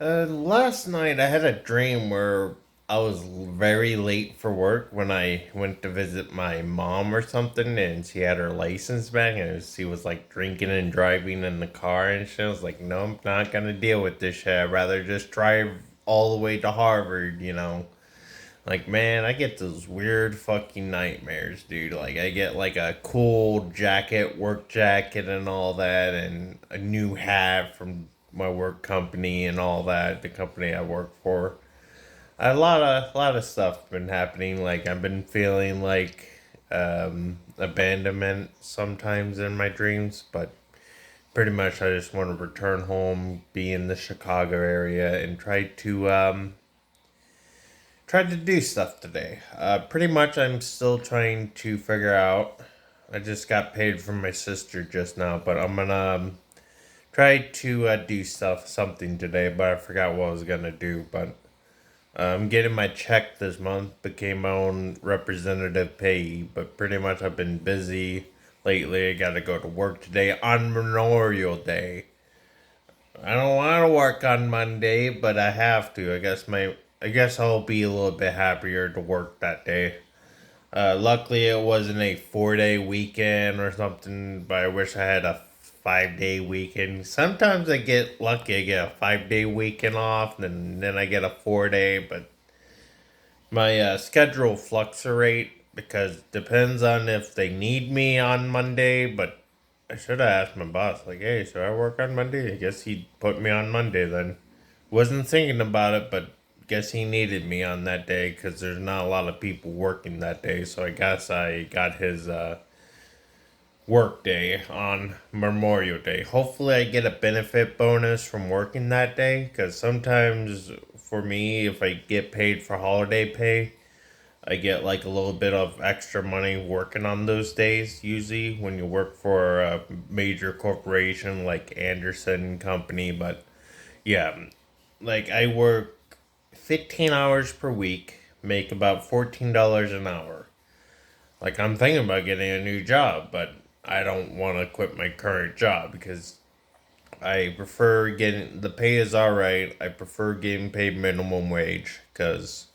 Last night I had a dream where I was very late for work when I went to visit my mom or something, and she had her license back, and she was like drinking and driving in the car, and she was like, "No, I'm not gonna deal with this shit. I'd rather just drive all the way to Harvard." Like, man, I get those weird fucking nightmares, dude. Like, I get like a cool jacket, work jacket, and all that, and a new hat from my work company and all that, the company I work for. A lot of stuff been happening. Like, I've been feeling like abandonment sometimes in my dreams, but pretty much I just want to return home, be in the Chicago area, and tried to do stuff today. Pretty much, I'm still trying to figure out. I just got paid from my sister just now, but I'm gonna try to do something today. But I forgot what I was gonna do. But I'm getting my check this month. Became my own representative payee. But pretty much, I've been busy lately. I gotta go to work today on Memorial Day. I don't want to work on Monday, but I have to. I guess I'll be a little bit happier to work that day. Luckily, it wasn't a 4 day weekend or something, but I wish I had a 5 day weekend. Sometimes I get lucky, I get a 5 day weekend off, and then I get a 4 day, but my schedule fluctuate because depends on if they need me on Monday, but I should have asked my boss, like, hey, should I work on Monday? I guess he'd put me on Monday then. Wasn't thinking about it, but guess he needed me on that day because there's not a lot of people working that day. So I guess I got his work day on Memorial Day. Hopefully, I get a benefit bonus from working that day because sometimes for me, if I get paid for holiday pay, I get like a little bit of extra money working on those days. Usually, when you work for a major corporation like Anderson Company, but yeah, like I work 15 hours per week, make about $14 an hour. Like I'm thinking about getting a new job, but I don't want to quit my current job because I prefer getting the pay is all right. I prefer getting paid minimum wage because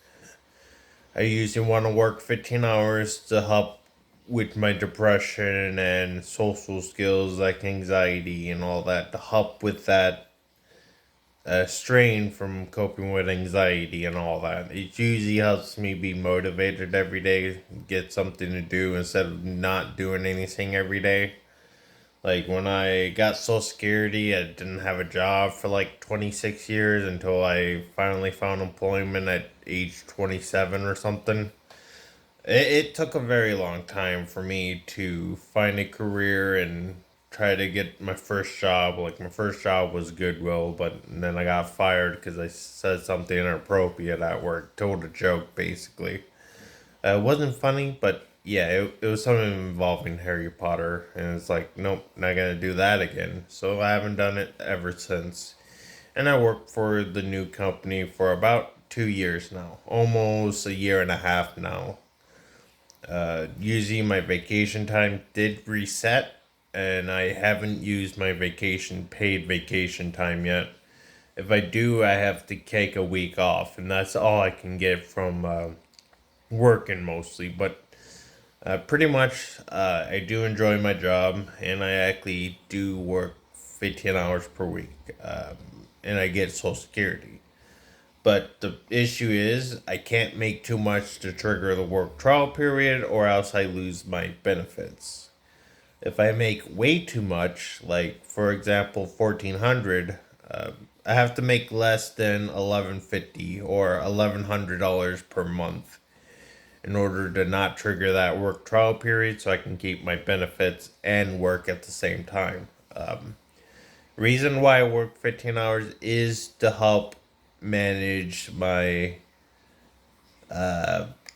I usually want to work 15 hours to help with my depression and social skills like anxiety and all that to help with that strain from coping with anxiety and all that. It usually helps me be motivated every day, get something to do instead of not doing anything every day. Like when I got Social Security, I didn't have a job for like 26 years until I finally found employment at age 27 or something. It took a very long time for me to find a career and try to get my first job. Like my first job was Goodwill, but then I got fired because I said something inappropriate at work, told a joke basically. It wasn't funny, but yeah, it was something involving Harry Potter, and it's like, nope, not gonna do that again. So I haven't done it ever since. And I worked for the new company for about 2 years now, almost a year and a half now. Usually my vacation time did reset, and I haven't used my paid vacation time yet. If I do, I have to take a week off, and that's all I can get from working mostly. But pretty much, I do enjoy my job, and I actually do work 15 hours per week, and I get Social Security. But the issue is, I can't make too much to trigger the work trial period, or else I lose my benefits. If I make way too much, like for example 1400, I have to make less than 1150 or $1,100 per month in order to not trigger that work trial period, so I can keep my benefits and work at the same time. Reason why I work 15 hours is to help manage my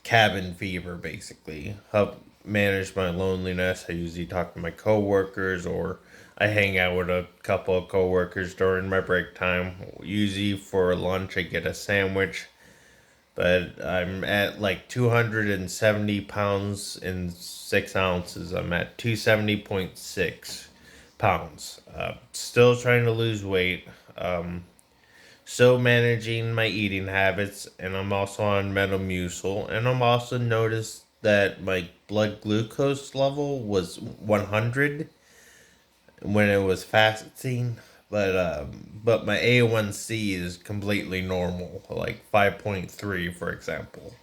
cabin fever, basically. Help manage my loneliness. I usually talk to my coworkers, or I hang out with a couple of coworkers during my break time. Usually for lunch, I get a sandwich, but I'm at like 270 pounds and 6 ounces. I'm at 270.6 pounds. Still trying to lose weight. still managing my eating habits, and I'm also on Metamucil, and I'm also noticed that my blood glucose level was 100 when it was fasting, but my A1C is completely normal, like 5.3, for example.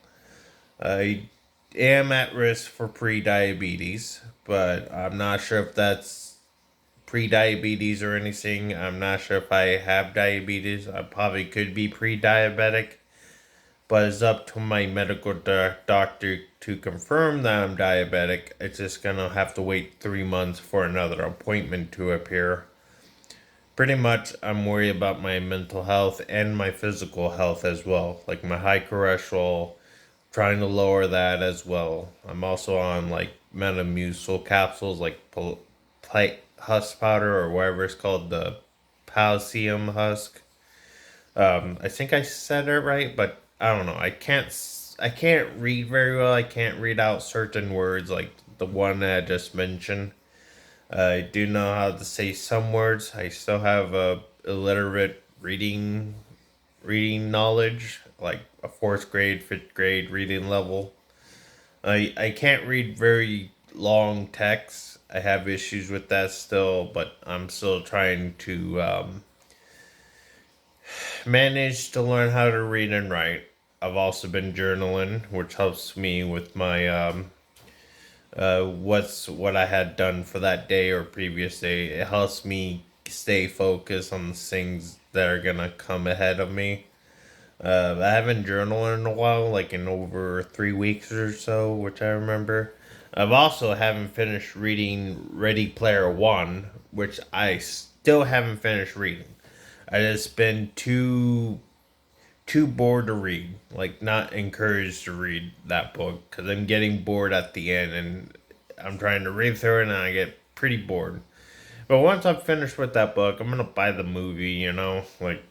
I am at risk for pre-diabetes, but I'm not sure if that's pre-diabetes or anything. I'm not sure if I have diabetes. I probably could be pre-diabetic, but it's up to my medical doctor to confirm that I'm diabetic. It's just gonna have to wait 3 months for another appointment to appear. Pretty much, I'm worried about my mental health and my physical health as well, like my high cholesterol, trying to lower that as well. I'm also on like Metamucil capsules, like husk powder or whatever it's called, the Palsium husk. I think I said it right, but I don't know. I can't read very well. I can't read out certain words like the one that I just mentioned. I do know how to say some words. I still have a illiterate reading knowledge, like a fourth grade, fifth grade reading level. I can't read very long texts. I have issues with that still, but I'm still trying to manage to learn how to read and write. I've also been journaling, which helps me with my what I had done for that day or previous day. It helps me stay focused on the things that are gonna come ahead of me. I haven't journaled in a while, like in over 3 weeks or so, which I remember. I've also haven't finished reading Ready Player One, which I still haven't finished reading. I just been too bored to read, like not encouraged to read that book because I'm getting bored at the end, and I'm trying to read through it, and I get pretty bored. But once I'm finished with that book, I'm gonna buy the movie. Like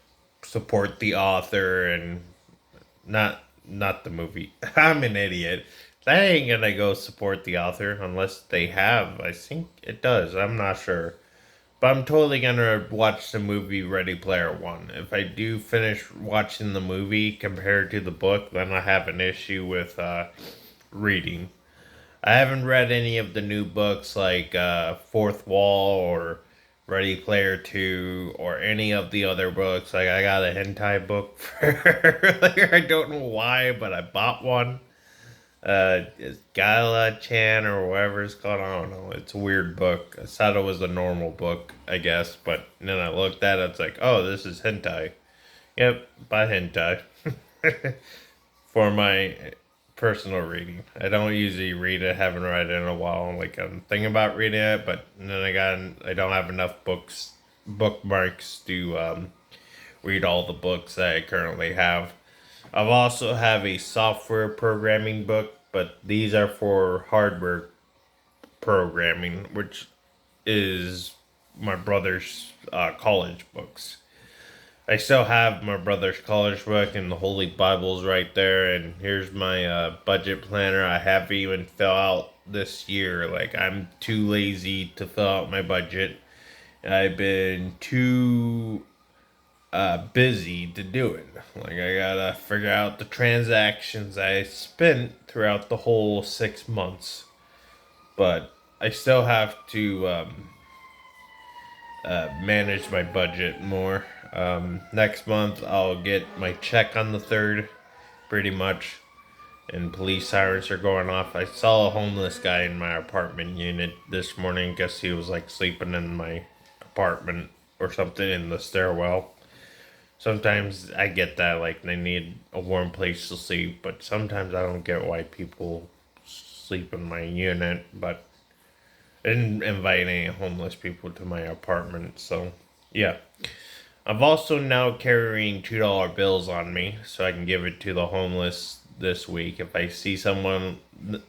support the author and not the movie. I'm an idiot. That ain't gonna go support the author unless they have. I think it does. I'm not sure. But I'm totally gonna watch the movie Ready Player One. If I do finish watching the movie compared to the book, then I have an issue with reading. I haven't read any of the new books like Fourth Wall or Ready Player Two or any of the other books. Like I got a hentai book for earlier. I don't know why, but I bought one. It's Gala Chan or whatever it's called. I don't know. It's a weird book. I thought it was a normal book, I guess, but then I looked at it. It's like, oh, this is hentai. Yep, buy hentai for my personal reading. I don't usually read it. Haven't read it in a while. Like I'm thinking about reading it, but then I don't have enough bookmarks to read all the books that I currently have. I've also have a software programming book, but these are for hardware programming, which is my brother's college books. I still have my brother's college book and the Holy Bible's right there. And here's my budget planner. I haven't even fill out this year. Like I'm too lazy to fill out my budget. I've been too busy to do it. Like I gotta figure out the transactions I spent throughout the whole 6 months. But I still have to manage my budget more. Next month, I'll get my check on the 3rd, pretty much. And police sirens are going off. I saw a homeless guy in my apartment unit this morning. Guess he was like sleeping in my apartment or something in the stairwell. Sometimes I get that, like, they need a warm place to sleep, but sometimes I don't get why people sleep in my unit. But I didn't invite any homeless people to my apartment, so yeah. I'm also now carrying $2 bills on me so I can give it to the homeless this week if I see someone,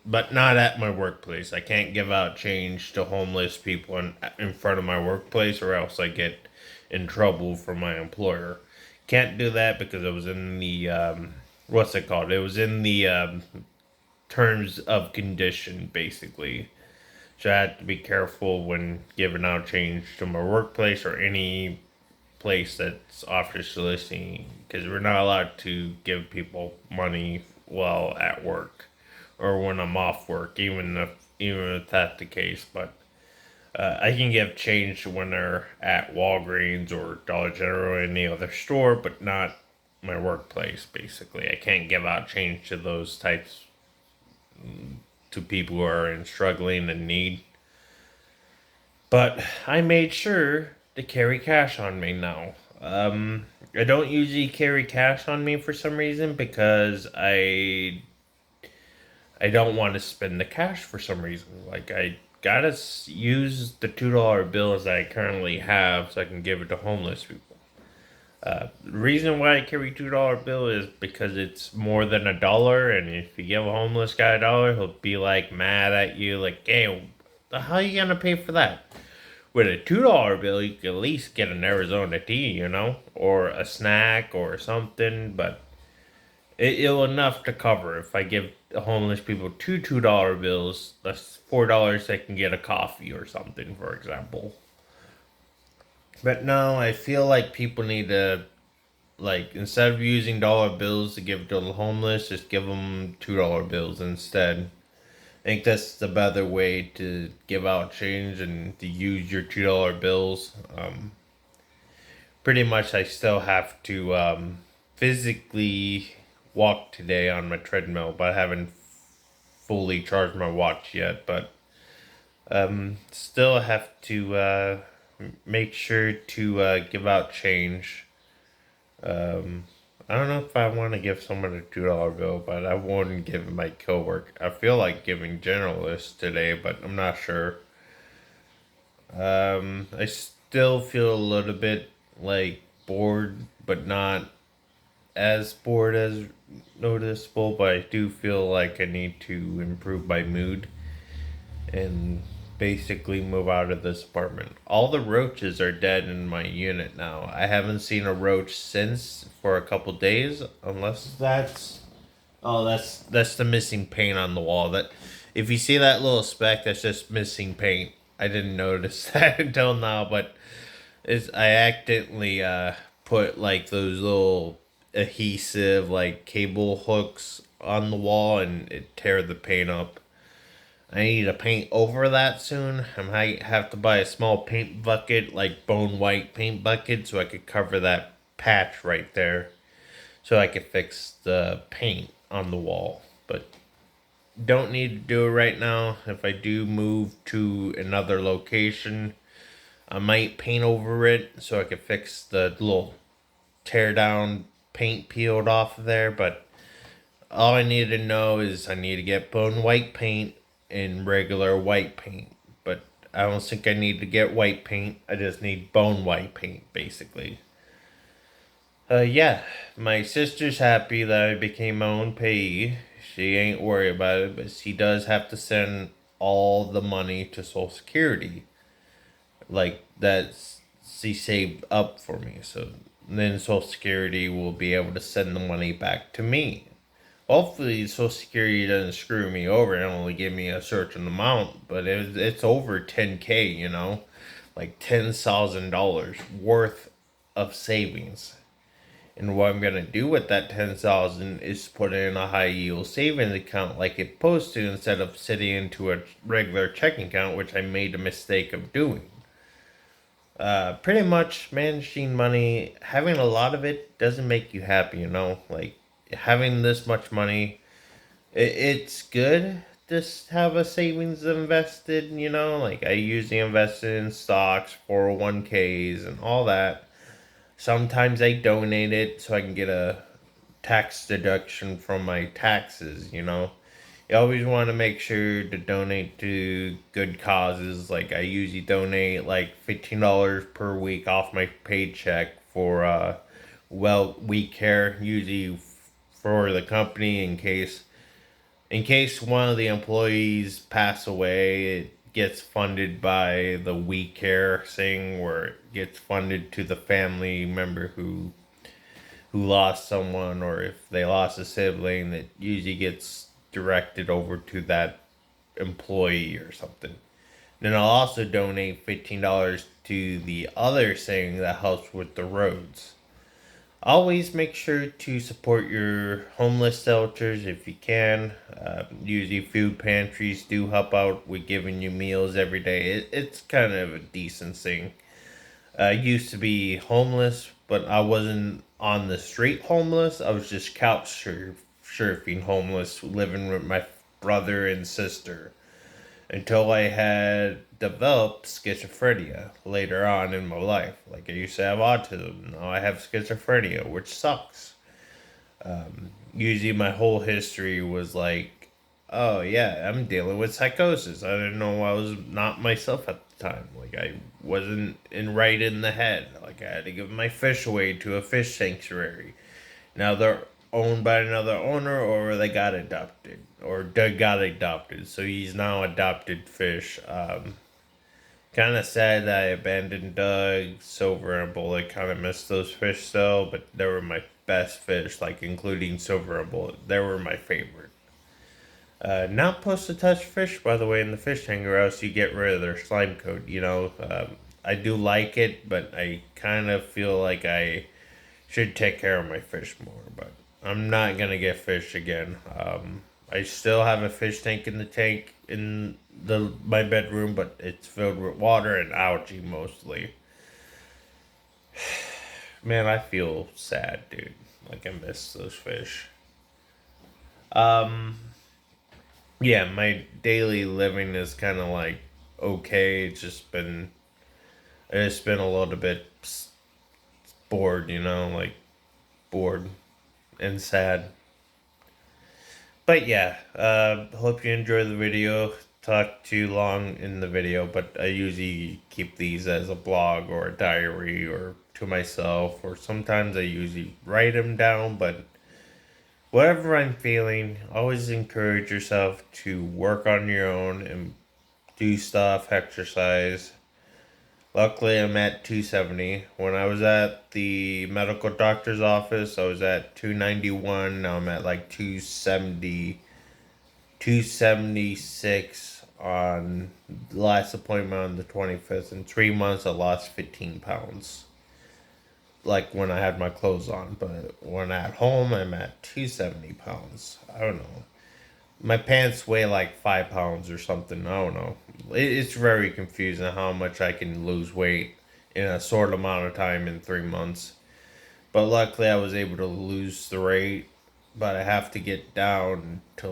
but not at my workplace. I can't give out change to homeless people in front of my workplace or else I get in trouble from my employer. Can't do that because it was in the, what's it called? It was in the terms of condition, basically. So I have to be careful when giving out change to my workplace or any place that's offers soliciting, because we're not allowed to give people money while at work or when I'm off work, even if that's the case. But I can give change when they're at Walgreens or Dollar General or any other store, but not my workplace. Basically, I can't give out change to those types to people who are in struggling and need. But I made sure to carry cash on me now. I don't usually carry cash on me for some reason because I don't want to spend the cash for some reason. Like I gotta use the $2 bills that I currently have so I can give it to homeless people. The reason why I carry $2 bill is because it's more than a dollar, and if you give a homeless guy a dollar, he'll be like mad at you, like, "Hey, the hell are you gonna pay for that?" With a $2 bill, you can at least get an Arizona tea, or a snack or something. But it'll enough to cover. If I give homeless people $2 bills, that's $4 they can get a coffee or something, for example. But no, I feel like people need to, like, instead of using dollar bills to give to the homeless, just give them $2 bills instead. I think that's the better way to give out change and to use your $2 bills. Pretty much, I still have to physically walk today on my treadmill, but I haven't fully charged my watch yet. But still have to make sure to give out change. Um, I don't know if I want to give someone a $2 bill, but I wouldn't give my coworker. I feel like giving generalists today, but I'm not sure. I still feel a little bit like bored, but not as bored as noticeable. But I do feel like I need to improve my mood and basically move out of this apartment. All the roaches are dead in my unit now. I haven't seen a roach since for a couple days, unless that's the missing paint on the wall. That if you see that little speck, that's just missing paint. I didn't notice that until now, but I accidentally put like those little adhesive like cable hooks on the wall and it tear the paint up. I need to paint over that soon. I might have to buy a small paint bucket, like bone white paint bucket, so I could cover that patch right there, so I could fix the paint on the wall. But don't need to do it right now. If I do move to another location, I might paint over it so I could fix the little tear down paint peeled off of there. But all I need to know is I need to get bone white paint and regular white paint. But I don't think I need to get white paint. I just need bone white paint, basically. Yeah, my sister's happy that I became my own payee. She ain't worried about it, but she does have to send all the money to Social Security. Like, that's she saved up for me. So then Social Security will be able to send the money back to me. Hopefully, Social Security doesn't screw me over and only give me a certain amount, but it's over 10K, like $10,000 worth of savings. And what I'm gonna do with that 10,000 is put it in a high yield savings account like it's supposed to, instead of sitting into a regular checking account, which I made a mistake of doing. Pretty much managing money, having a lot of it doesn't make you happy, Like having this much money, it's good to have a savings invested, Like I usually invested in stocks, 401ks, and all that. Sometimes I donate it so I can get a tax deduction from my taxes. You always want to make sure to donate to good causes. Like I usually donate like $15 per week off my paycheck for we care, usually for the company, in case one of the employees pass away. It gets funded by the we care thing, where it gets funded to the family member who lost someone, or if they lost a sibling, that usually gets directed over to that employee or something. Then I'll also donate $15 to the other thing that helps with the roads. Always make sure to support your homeless shelters if you can. Usually, food pantries do help out with giving you meals every day. It's kind of a decent thing. I used to be homeless, but I wasn't on the street homeless. I was just surfing homeless, living with my brother and sister until I had developed schizophrenia later on in my life. Like I used to have autism, now I have schizophrenia, which sucks. Usually, my whole history was like, oh yeah, I'm dealing with psychosis. I didn't know I was not myself at the time. Like I wasn't right in the head. Like I had to give my fish away to a fish sanctuary. Now they're owned by another owner, or they got adopted, or Doug got adopted. So he's now adopted fish. Kind of sad that I abandoned Doug, Silver, and Bullet. Kind of missed those fish still, but they were my best fish, like including Silver and Bullet. They were my favorite. Not supposed to touch fish, by the way, in the fish tank, or else you get rid of their slime coat. I do like it, but I kind of feel like I should take care of my fish more. But I'm not gonna get fish again. I still have a fish tank in the tank in the my bedroom, but it's filled with water and algae mostly. Man, I feel sad, dude. Like I miss those fish. Um, yeah, my daily living is kind of like okay. It's been a little bit bored, like bored and sad. But yeah, hope you enjoy the video. Talk too long in the video, but I usually keep these as a blog or a diary or to myself, or sometimes I usually write them down. But whatever I'm feeling, always encourage yourself to work on your own and do stuff, exercise. Luckily, I'm at 270. When I was at the medical doctor's office, I was at 291. Now I'm at like 270, 276 on the last appointment on the 25th. In 3 months, I lost 15 pounds. Like when I had my clothes on. But when at home, I'm at 270 pounds. I don't know. My pants weigh like 5 pounds or something. I don't know. It's very confusing how much I can lose weight in a short amount of time in 3 months. But luckily, I was able to lose the weight. But I have to get down to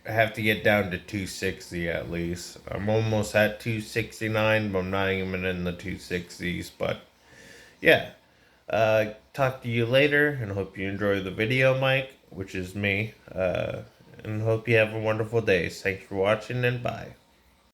260 at least. I'm almost at 269, but I'm not even in the 260s. But yeah, talk to you later, and hope you enjoy the video, Mike, which is me. And hope you have a wonderful day. Thanks for watching, and bye.